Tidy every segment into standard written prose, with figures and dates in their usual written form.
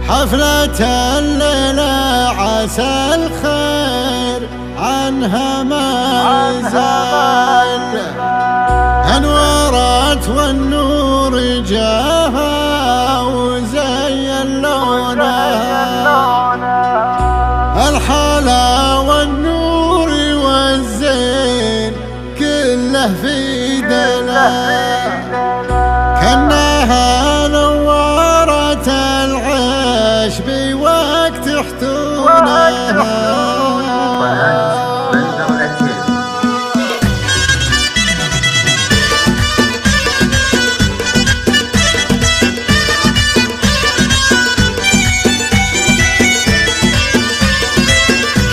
حفلة الليلة عسى الخير عنها ما يزال، أنورت والنور جاها وزين لونها، الحلا والنور والزين كله في دلال، كأنها نورت العيش بوقت حتونها.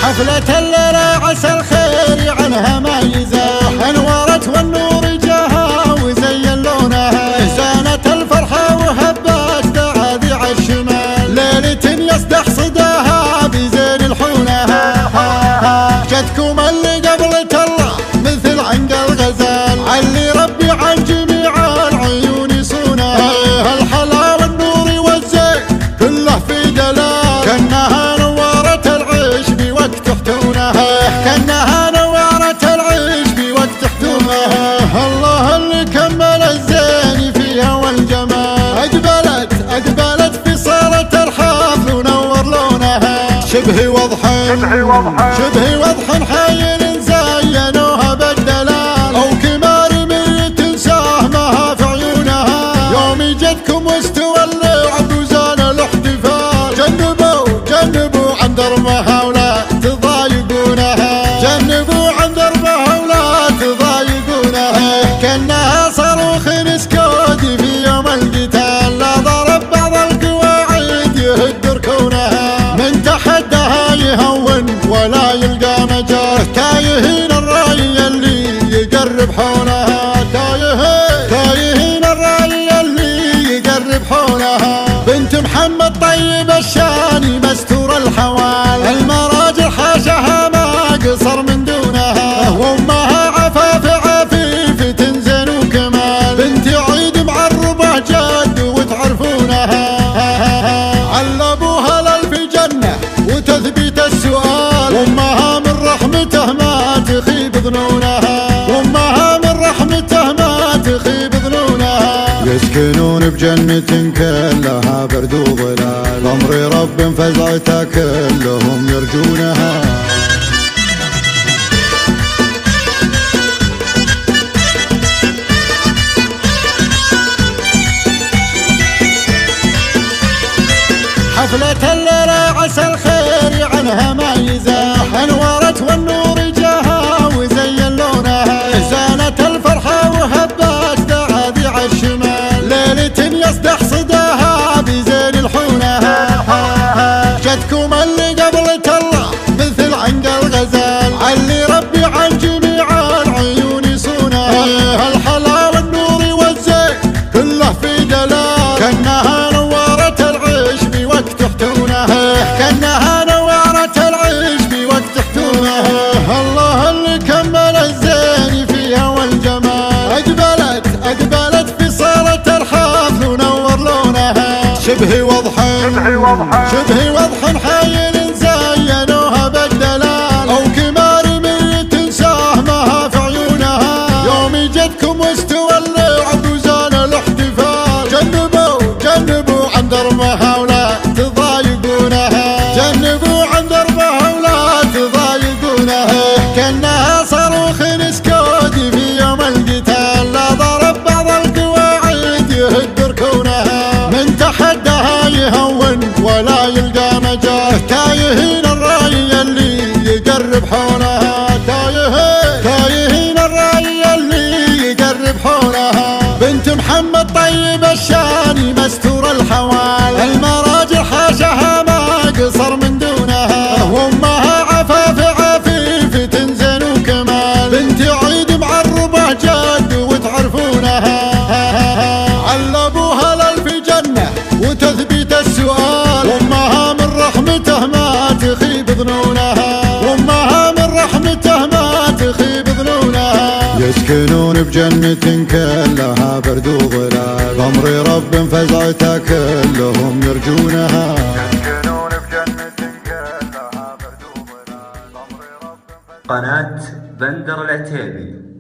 حفلة الليلة عسى الخير عنها ما يزال، أنورت والنور جاها وزين لونها، زانت الفرحة وهبت تعاذي عالشمال، ليلة يصدح صداها بزين الحونها، جدكم اللي قبلت الله مثل عنق الغزال، علي ربي عن جميع العيون يصونها، الحلا والنور والزين كله في دلال، كأنها نورت العيش بوقت حتونها، كأنها نورت العيش بوقت حتونها. الله اللي كمل الزين فيها والجمال، أقبلت في صالة الحفل ونور لونها، شبه وضح حايل زينوها بالدلال، أو كمار ميت ساهمها في عيونها، يوم جدكم واستوى اللعب وزان الاحتفال، جنبوا عن دربها ولا تضايقونها، جنبوا عن دربها ولا تضايقونها، كأنها صاروخ نسكود في يوم القتال، لا ضرب بعض القواعد يهد ركونها، من تحدها يهون ولا يلقى مجال، تايهين الراي اللي يقرب حولها، تايهين الراي اللي يقرب حولها، بنت محمد طيب الشاني مستور الحوال، المراجل حاشها ما قصر من دونها، وامها عفيف تنزين وكمال، بنت عيد معربة جد وتعرفونها، علبوها للف جنة وتثبيت السؤال، وامها من رحمته ما تخيب ظنونها، وامها من رحمته ما تخيب ظنونها، يسكنون بجنة كلها برد وظلال، أمر رب فزعته كلهم يرجونها. حفلة الليلة عسى الخير عنها ما يزال، أنورت والنور جاها وزين لونها، زانت الفرحة وهبت تعاذي عالشمال، ليلة يصدح صداها بزين الحونها، جدكم اللي قبلت الله مثل عنق الغزال، علي ربي عن جميع العيون يصونها، الحلا والنور والزين كله في دلال، كأنها نورت العيش بوقت حتونها، كأنها نورت العيش بوقت حتونها. الله اللي كمل الزين فيها والجمال، أقبلت في صالة الحفل ونور لونها، شبه وضح حايل زينوها بالدلال، أو كمار ميت ساهمها في عيونها، يوم جدكم واستوى اللعب وزان الاحتفال، جنبوا عن دربها ولا تضايقونها، جنبوا عن دربها ولا تضايقونها، كأنها صاروخ نسكود في يوم القتال، لا ضرب بعض القواعد يهد ركونها، من تحدها يهون ولا يلقى مجال، تايهين الراي اللي يقرب حولها، تايهين الراي اللي يقرب حولها، بنت محمد طيب الشاني مستور الحوال، المراجل حاشها ما قصر من دونها، وامها عفيف تنزين وكمال، بنت عيد معربة جد وتعرفونها، علبوها للف جنة وتثبيت السؤال، وامها من رحمته ما تخيب ظنونها، وامها من رحمته ما تخيب ظنونها، يسكنون بجنة كلها برد وظلال، أمر رب فزعته كلهم يرجونها. قناة بندر العتيبي.